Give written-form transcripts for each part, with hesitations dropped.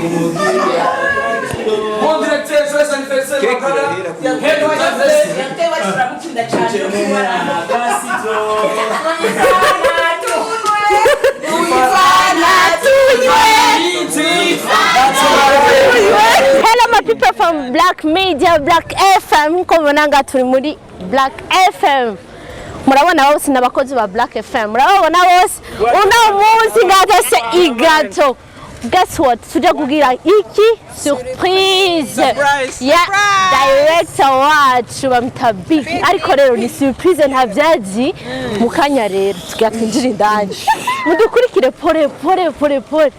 Bom directeur, joyeux anniversaire, mon frère. Hello my people from Black Media, Black FM. Komonanga turi muri Black FM. Murabona bose nabakozi ba Black FM. Murabona bose una munsi ngatase igato. Guess what? Tujya kugira iki surprise. Yeah, director wacu bamita Biggy. Ariko rero ni surprise ntavyazi mukanya rero tugiye twinjira indani. Mudukurikire pore.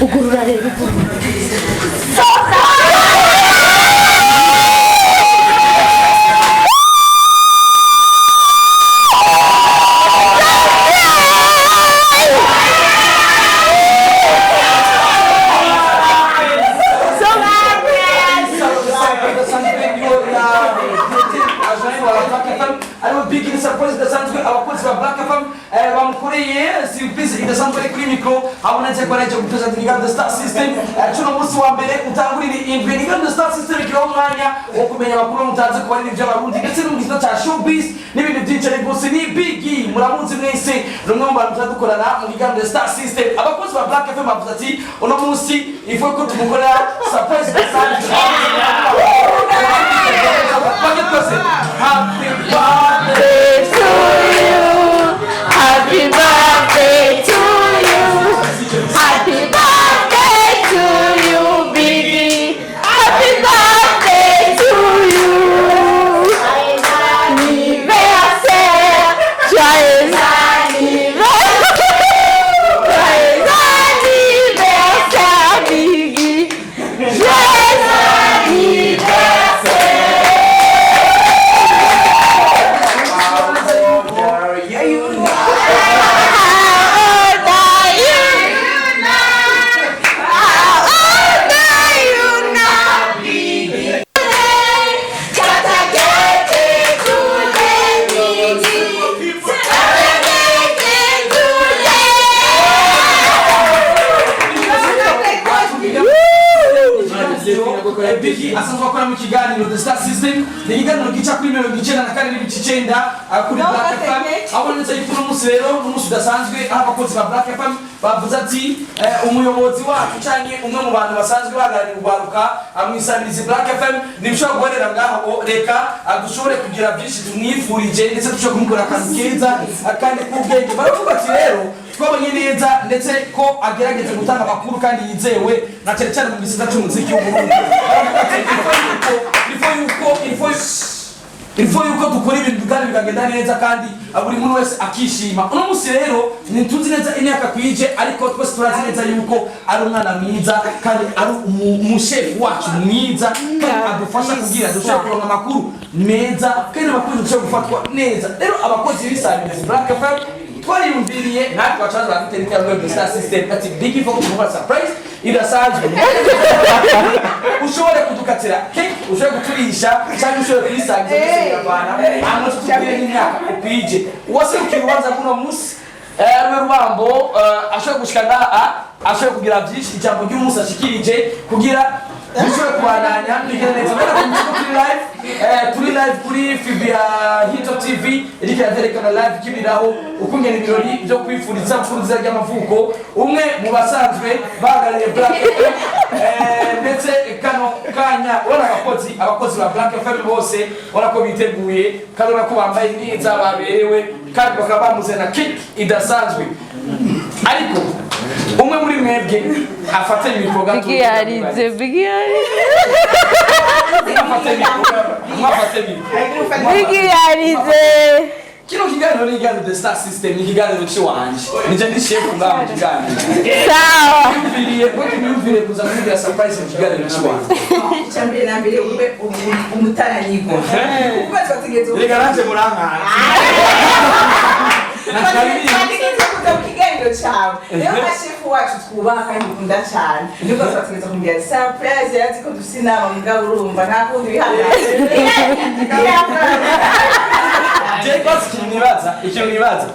Ugurura rero Biggy surprise dasanzwe abakozi ba Black FM bamukoreye surprise idasanzwe kuri micro abonetse ko araje gutoza Unagire Star System cuno musi wa mbere utangurira Unagire Star System kiro mwanya wo kumenya makuru mutaze ko ari ibyo abarundi ndetse n'umugizwe cya showbiz n'ibintu byinshi rwose ni Biggy muramunzi mwese rumwe mu bantu tuzadukorana mu Unagire Star System abakozi ba Black FM bavuze ati uno musi ivuye ko tumukora surprise dasanzwe Happy birthday to you. Happy birthday to you. Happy birthday to you, Biggy. Happy birthday to you. Anniversaire. Joyeux anniversaire. Joyeux anniversaire, Biggy. Joyeux anniversaire. Biggy asanzwe akora mukiganir the Star System ni ikiganiro gica kuri 94.9 kuri Black FM abonetse yuko umusero n'umusi dasanzwe abakozi ba Black FM bavuze ati umuyobozi wacu cyane umwe mu bantu basanzwe baganira ubaruka amwisabiriza Black FM nibishobora guherera ngaho reka adushobore kugira byinshi tumwifurije ndetse dushobora kumukora akantu keza kandi kubwenge baravuga ati rero twabonye neza ndetse ko agerageza gutanga amakuru kandi yizewe na cyane mu gisata cy'umuziki w'Uburundi il faut yuko dukora ibintu kandi bikagenda neza kandi buri muntu wese akishima uno musi rero nituzi neza imyaka kwije ariko twese turazi neza yuko ari umwana mwiza kandi ari umushefu wacu mwiza kandi adufasha kugira dushobora kuronka amakuru meza kandi amakuru dushobora gufatwa neza rero abakozi b'isabiriza Black FM twariyumviriye natwe bacaza bafite n'ikirangwa Star System ati Biggy for kumukora surprise idasanzwe ushobore kudukatira keke ushobore guturisha cyangwa ushobore kuyisangiza n'abana hano tutubwire n'imyaka ukwije uwase ukibanza kuno munsi rubambo ashobora gushikana ashobora kugira byinshi ijambo ry'umunsi ashikirije kugira bishobora kubandanya nigera neza turi live kuri Fibia Hito TV iriko yaterekana live kibiraho ukungena ibirori byo kwifuriza mfuruza ry'amavuko umwe mu basanzwe bagariye Black FM ndetse kano kanya ora abakozi ba Black FM bose ora ko biteguye kandi ko bambaye neza baberewe kandi bakaba bamuze na kick idasanzwe ariko umwe muri mwebwe afatanye ibikorwa Biggy arize Biggy kino kiganiro ni ikiganiro the star system ni ikiganiro cy'iwanje nije ndi chef ngaho kiganiro sawa yumvire kuza kugira surprise mu kiganiro cy'iwanje cyambere na mbere ube umutaranyiko ubaza bategeze rega nanje muranka ikiganiro cyawe rero na shefu wacu twubaha kandi mukunda cyane nibwo twategeza kumbwira surprise yazi ko dufite inama mugabo urumva nta kundi bihangana Jekos ikintu nibaza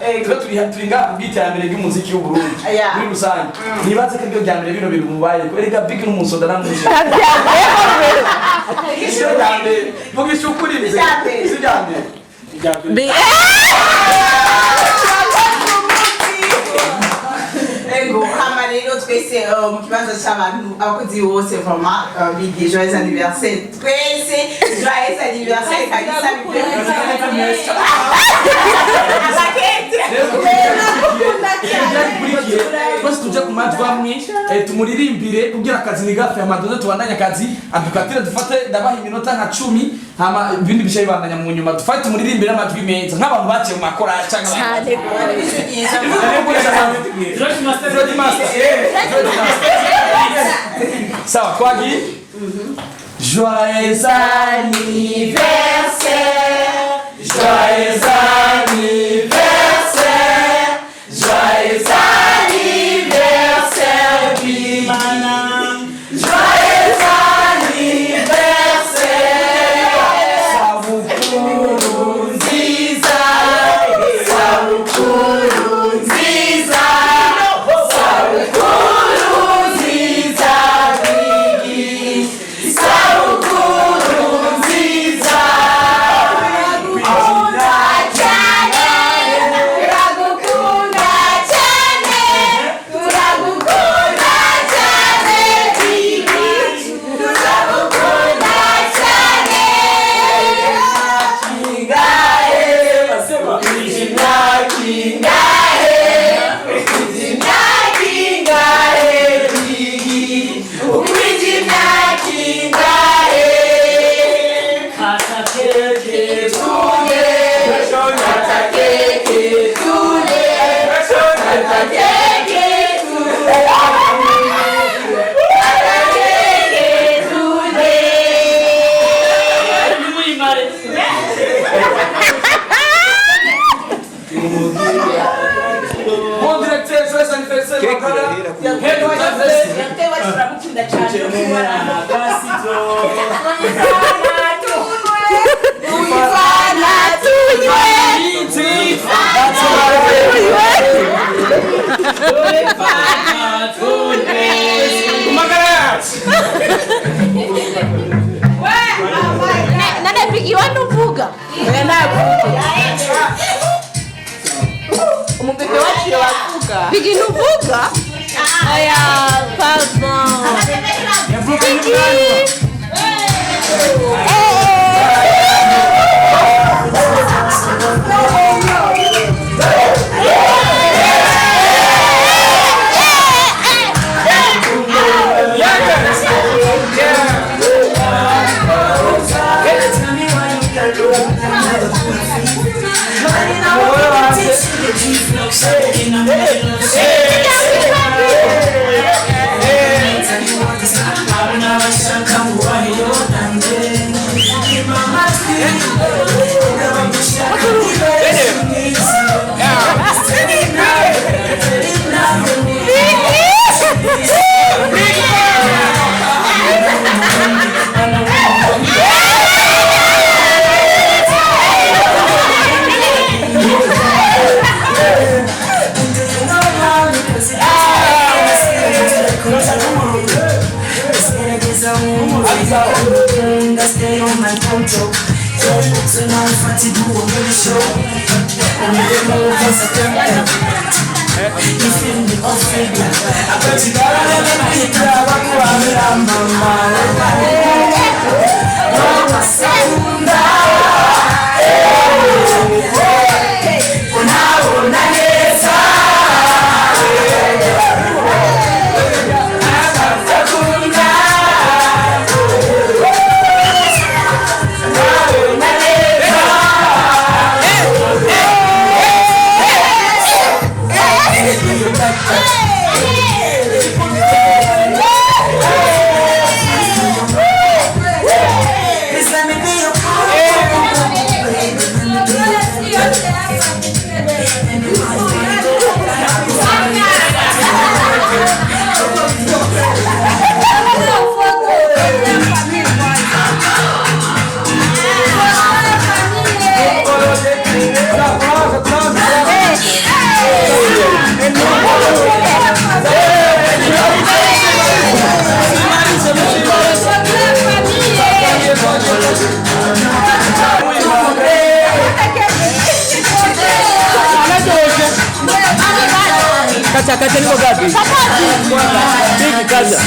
turi ngaha kubw'iterambere ry'umuziki w'Uburundi muri rusange nibaza ko iryo ryambere bino bintu mubaye ko erega Biggy n'umusoda namuje ishyo ryambere mugisha ukuri bize ryambere ego hama rero twese mu kibanza cy'abantu abakozi bose vraiment Biggy joyeux anniversaire twese joyeux anniversaire kabisa twese tujya ku madi bamwe tumuririmbire kugira akazi ni gafe amadone tubandanya akazi adukatire dufate ndabaha iminota nka 10 hama ibindi bishaye bandanya mu nyuma dufate tumuririmbire amajwi meza nk'abantu baciye mu makora cyangwa cyane sawa kwagi joyeux anniversaire joyeux anniversaire joyeux anniversaire Bimana joyeux anniversaire sabukuru nziza sabukuru nziza sabukuru nziza Biggy sabukuru nziza Bom diretor, joyeux anniversaire, bakara. Nana Biggy wanuvuga umubebe wacu yavuga Biggy nuvuga aya pardon Biggy Biggy! moto. Tena ufatidu ongelisho. Unidemo vasa tempe. Ifindi ofidi. Apetigara lele pita waku amira mama. Mama Sunda. Unagire. Kacha ni gapi? Biggy kacha.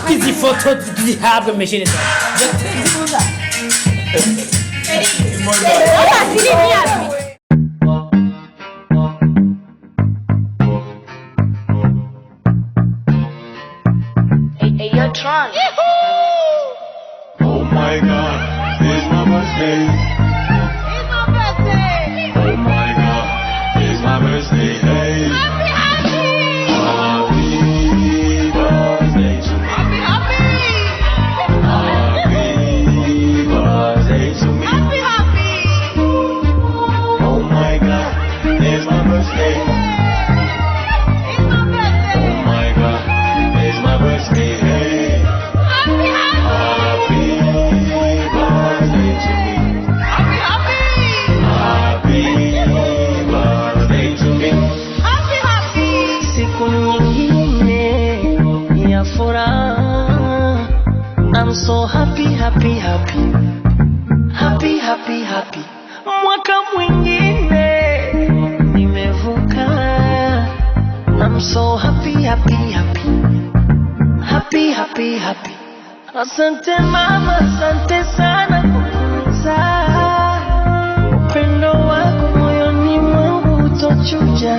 Hizi foto zihabwe meshine sana. Oh my God, it's my birthday. It's my birthday. Oh my God, it's my birthday. Hey. Happy birthday to me. Happy birthday to me. Happy. Oh my God, it's my birthday. It's my birthday. Oh my God, it's my birthday. Hey. Happy birthday to me. Happy birthday to me. Happy. Siku nyingine ya furaha. I'm so happy. Mwaka mwingine nimevuka. I'm so happy. happy, happy, happy. Asante mama, asante sana kukuza. Upendo wako moyoni mwangu utochuja.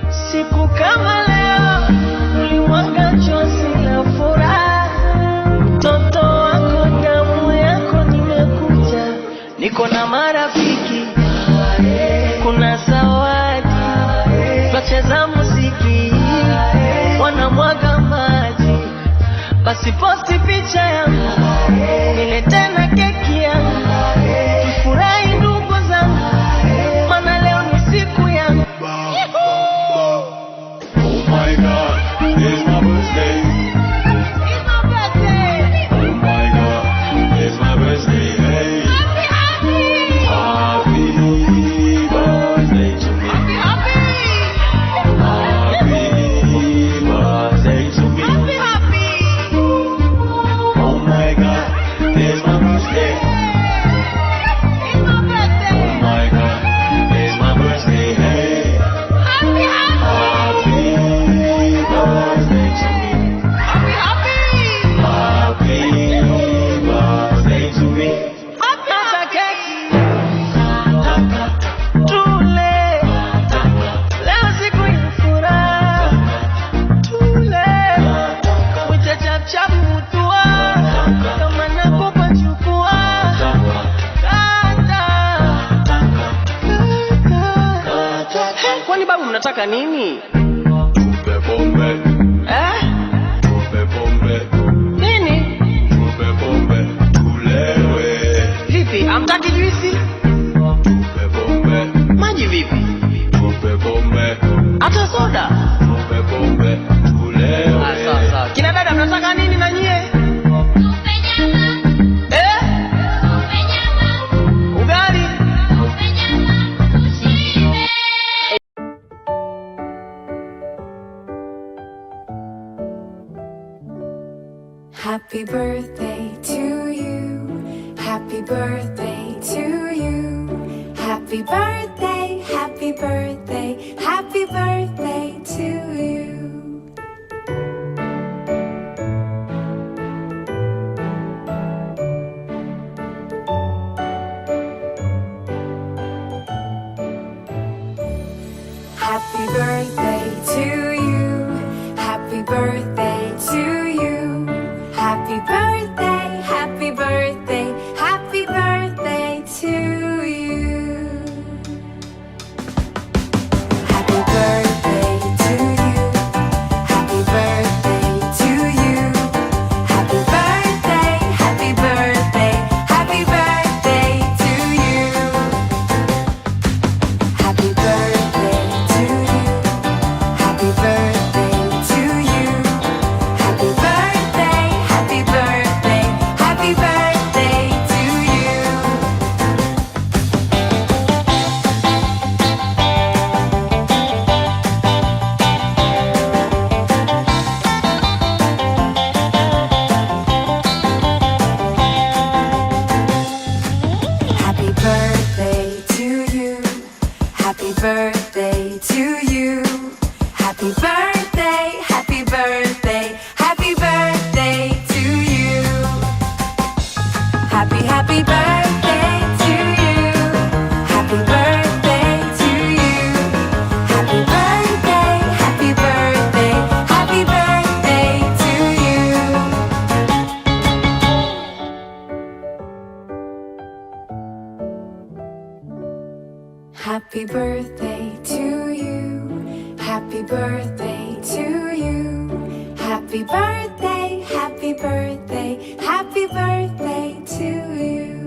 Siku kama leo ulimwaga chozi la furaha. Mtoto wako damu yako nimekuja. Niko na marafiki, kuna zawadi, tunacheza muziki, wanamwaga maji. Basi posti picha yangu, nilete na keki yangu, tufurahi ndugu zangu, maana leo ni siku yangu. Oh my God, it's my birthday. It's my birthday. Oh my God, it's my birthday. Hey, Happy, happy birthday to me. happy. Happy birthday to me. Happy. Oh my God, it's my birthday. It's my birthday. Oh my God, it's my birthday. Hey, Happy, happy birthday to me. happy. Happy birthday to me. Hata keki tule, leo siku ya furaha. Tule, mwite chap chap mutua, kama nakupa chukua. Kata. Kwani babu mnataka nini? Tupe pombe, Eh? tupe pombe, Nini? tupe pombe, tulewe. Vipi? Hamtaki juisi? Tupe pombe, Maji vipi? tupe pombe, Hata soda? tupe pombe, tulewe. Sawa. Kina dada mnataka nini na nyie? Eh? Ugali? Happy birthday to you. Happy birthday to you. Happy birthday, happy birthday, happy birthday to you. Happy birthday to you. Happy birthday to you. Happy birthday, happy birthday, happy birthday to you. Happy birthday to you. Happy birthday to you. Happy birthday, happy birthday, happy birthday to you. Happy birthday to you. Happy birthday to you. Happy birthday, happy birthday, happy birthday to you. Happy birthday to you. Happy birthday to you. Happy birthday, happy birthday, happy birthday to you. Happy birthday to you. Happy birthday to you. Happy birthday, happy birthday, happy birthday to you. Happy birthday to you. Happy birthday to you. Happy birthday, happy birthday, happy birthday to you.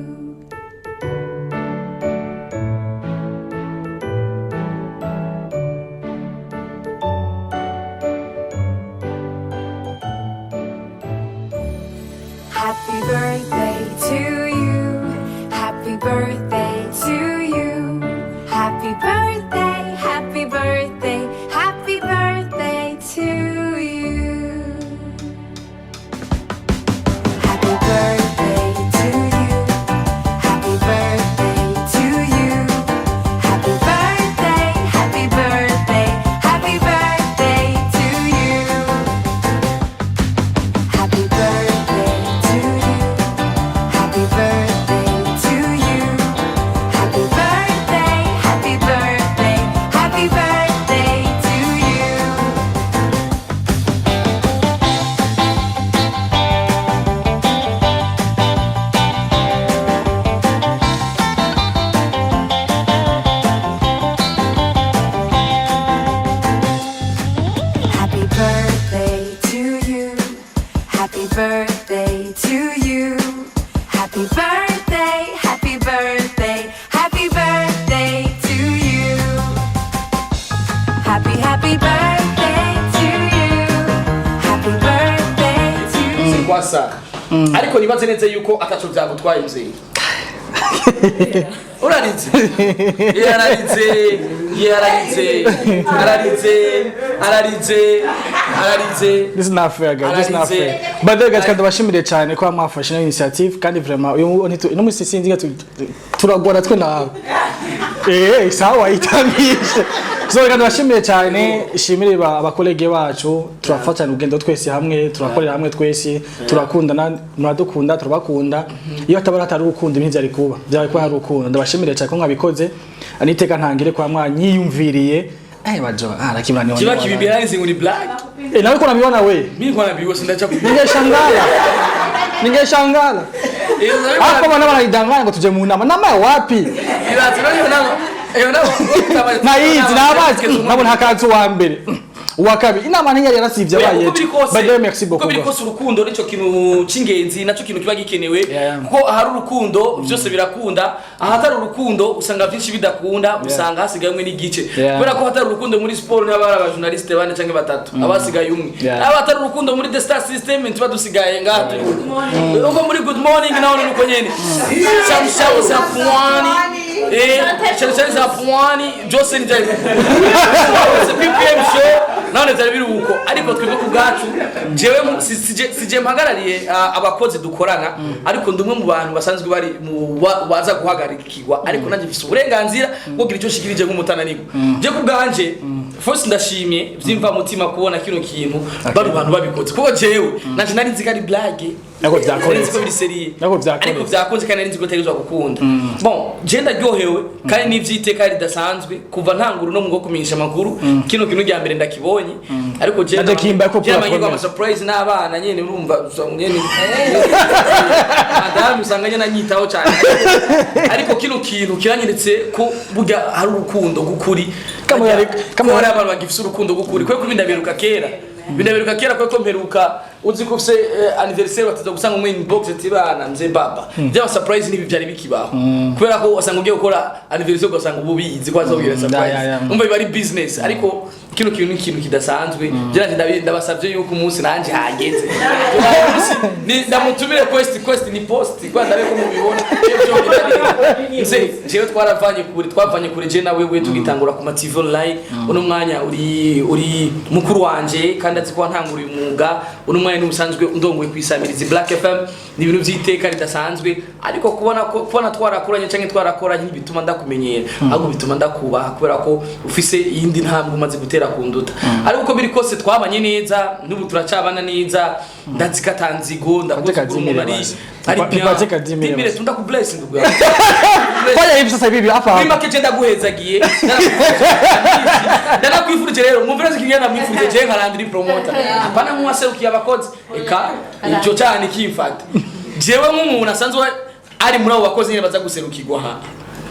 Happy birthday to you. Happy birthday to you. Happy birthday, happy birthday, happy birthday to you. Happy birthday to you. Happy birthday to you. Happy birthday, happy birthday, happy birthday to you. amasaha ariko nibaze neza yuko ataco byagutwaye mzee urarize ararize This is not fair, guys. This is not fair. But then, guys, kandi bashimire cyane ko mwafashe initiative kandi vraiment uyu munsi sinzi turagora twe nawe. Sawa itangishe. So kandi bashimire cyane ishimire abakolege bacu turafatana ugendo twese hamwe turakorera hamwe twese turakundana muradukunda turabakunda iyo atabara atari ukunda ibintu byari kuba hari ukunda ndabashimire cyane ko mwabikoze aniteka ntangire kwa mwanyiyumviriye bajo arakibana kiba kibibira nzi nguri black nawe ko nabibona we mimi kwa nabiwo sindacha ningeshangala hapo bana banaidanganya ngo tuje mu nama wapi na hizi na abazi nabona hakazi wa mbere wakabi inama ntiyari yarasivye abaye bade merci beaucoup ko biriko urukundo nico kintu cingenzi naco kintu kiba gikenewe ko hari urukundo byose birakunda ahatari urukundo usanga byinshi bidakunda usanga hasigayemwe n'igice kubera ko hatari urukundo muri sport n'abara aba journaliste bane canke batatu abasigaye umwe abatari urukundo muri the star system ntiba dusigaye ngato uko muri good morning naho nuko nyene shamshabu za puani chali za puani Jose ni jai PPM show none zari biruko ariko twebwe kugacu jewe sije mpagarariye abakozi dukorana ariko ndumwe mu bantu basanzwe bari baza guhagarikirwa ariko nanje bifise uburenganzira bwo gira icyo shikirije nk'umutananiko je kubganje first ndashimye byimva mutima kubona kino kintu bari bantu babikoze kuko jewe nanje nari nzigari blague nako byakoretse ko biri serie ariko byakonze kandi nari nziko tegezwa gukunda bon je ndaryohewe kandi n'ivyiteka ridasanzwe kuva ntanguru no mu kumenyesha makuru kino kintu rya mbere ndakibonye ariko je byamanyirwa ama surprise n'abana nyene urumva nyene madame usanganye nanyitaho cyane ariko kino kintu kiranyeretse ko burya hari urukundo gukuri kamwe abantu bagifise urukundo gukuri kwe kubindaberuka kera binaberuka kera ko mperuka uzi ko ufise anniversaire bataza gusanga mu inbox tibana mze baba bya surprise nibi byari bikibaho kubera ko wasanga ugiye gukora anniversaire ugasanga ububizi ko azobwira surprise umva bari business ariko kino kintu kidasanzwe je ndabasavye yuko umunsi nanje hageze ni ndamutumire quest ni post kwa ndabe ko mubibona mze je twavanye kure je nawe we tugitangura ku TV online uno mwanya uri mukuru wanje kandi aziko ntangura umwuga uno mwanya n'umusanzwe ndongoye kwisamiriza Black FM ni ibintu byiteka ridasanzwe ariko kubona twarakoranye canke twarakoranye bituma ndakumenyera ahubwo bituma ndakubaha kubera ko ufise iyindi ntambwe umaze gutera kunduta ariko uko biri kose twabanye neza n'ubu turacabana neza ndazikatanzigo ndakuze ari bien tunda ku bless ndugu yawe Fanya hivi sasa hivi hapa mimi make jenda guhezagiye ndanakwifurije rero mumviraze kinyana mwifurije je nkarandiri promoter apana mwaserukiye abakozi eka ico cyane kimfata jewe nk'umuntu asanzwe ari muri abo bakozi nyine baza guserukirwa ha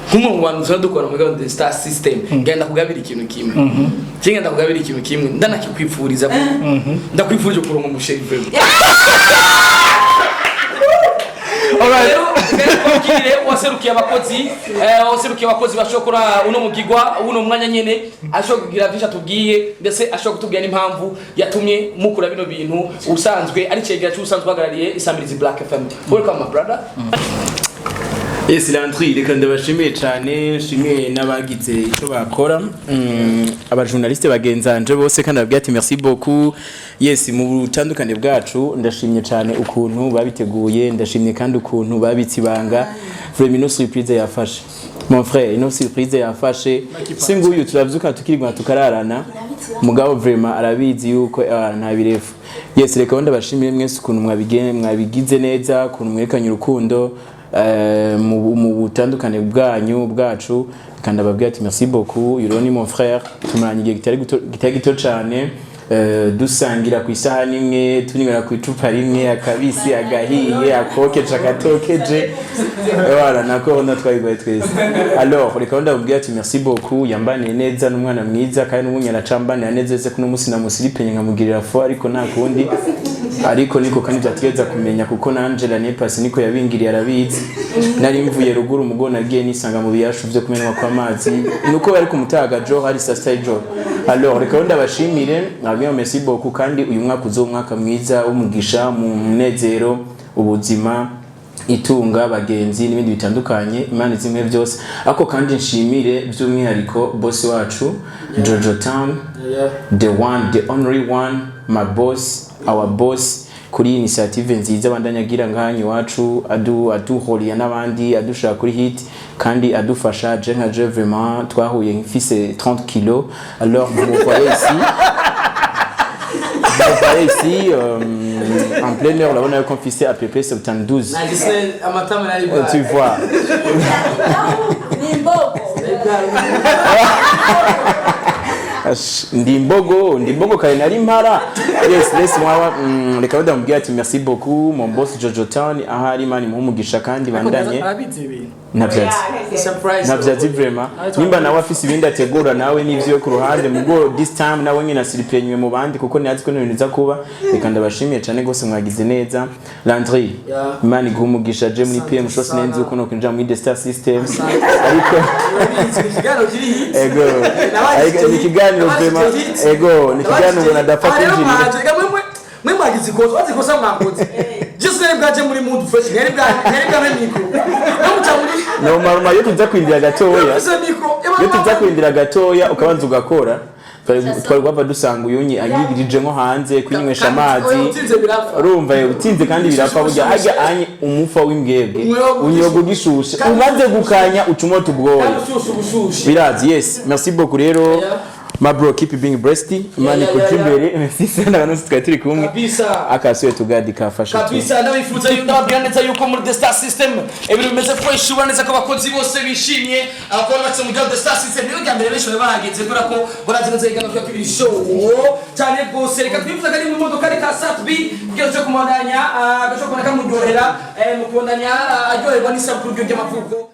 nk'umuntu wantu dukora mu gahunda star system ngenda kugabira ikintu kimwe ngenda kugabira ikintu kimwe ndanakikwifuriza ndakwifurije kuronka umusherife waserukiye abakozi bashokora uno mugigwa uno mwanya nyene ashobora kugira visha tubwiye ndetse ashobora kutubwira n'impamvu yatumye mukura bino bintu usanzwe ari cegera cy'usanzwe bagarariye isamirizi Black FM. Welcome my brother. Yes, l'entrée reka ndabashimiye cyane nshimiye n'abagize icyo bakora aba journaliste bagenzanje bose kandi babwiye ati merci beaucoup. Yes, mu butandukane bwacu ndashimye cyane ukuntu babiteguye ndashimye kandi ukuntu babitsibanga vraiment no surprise yafashe mon frère ino surprise yafashe singuyu turavyuka tukirigwa tukararana mugabo vraiment arabizi yuko nta birefu. Yes, reka ndabashimire mwese ukuntu mwabigize neza ukuntu mwerekanye urukundo mu butandukane bwacu kandi ababwiye ati merci beaucoup uroni mon frère tumaranye igihe kitari gito cyane dusangira ku isahani imwe tuningana ku icupa rimwe akabisi agahiye akokeje akatokeje wala nako natwayigoye twese. Alors reka ndababwiye ati merci beaucoup yambaniye neza n'umwana mwiza kandi n'umunyana cambaniye neza ese kuno musi namusiripenye nkamugirira fo ariko nta kundi ariko niko kandi byategeza kumenya kuko na Angela Nepasi niko yabingiriye arabizi nari mvuye ruguru umugona agiye nisanga mu biyashu byo kumenwa kwa amazi nuko bari kumutaga jo hari sa style jo. Alors reka ndabashimire nabwiye merci beaucoup kandi uyu mwaka uzomwaka mwiza umugisha mu munezero ubuzima itunga bagenzi n'ibindi bitandukanye imana zimwe byose ako kandi nshimire by'umwihariko boss wacu Jojo Town the one the only one my boss our boss kuri initiative nziza bandanyagira nganyi wacu aduhoriya n'abandi adushaka kuri hit kandi adufasha je nka je vraiment twahuye mfise 30 kg alors vous voyez ici en pleine heure là on a confisqué à peu près 72 tu vois ndimbogo kare nari mpara yes mwawa reka badambwiye ati merci beaucoup mon boss Jojo Town ahari mani muhumugisha kandi bandanye navyazi vraiment nimba nawe afise ibindi ategura nawe n'ivyo ku ruhande mugo this time nawe nyine asiripenywe mu bandi kuko niazi ko neza kuba reka ndabashimiye cyane gose mwagize neza Landry imana guhumugisha je muri PM shows nenze uko no kwinjira muri The Star Systems ariko ni kiganiro vraiment ni kiganiro nadapfa kwinjira mwe mwagize ikosa wazikosa mwakoze just nari bwaje muri mood fresh nari bwa mikro namuca muri normal yo tuza kwindira gatoya ukabanza ugakora twari kwava dusanga uyunyi ayigirije nko hanze kwinywesha amazi urumva utinze kandi birapfa burya hajya anye umufa w'imbwebwe unyogo gishushe umaze gukanya ucumoto ubwoya birazi yes merci beaucoup rero my bro keep being breasty mani kujimbere merci sana abantu twatiri kumwe akasuye tugadi kafasha kabisa ndabifuza ndababyaneza yuko muri The Star System ibintu bimeze fresh ubaneza ko abakozi bose bishimye abakora batse mu The Star System niyo cyambere benshi bahageze kora ko barazinze igana kwa kibiri show cyane gose reka twifuza kari mu modoka reka satbi byo cyo kumandanya gasho kuboneka mu ryohera mu kubandanya aryoherwa n'isabukuru ry'amavuko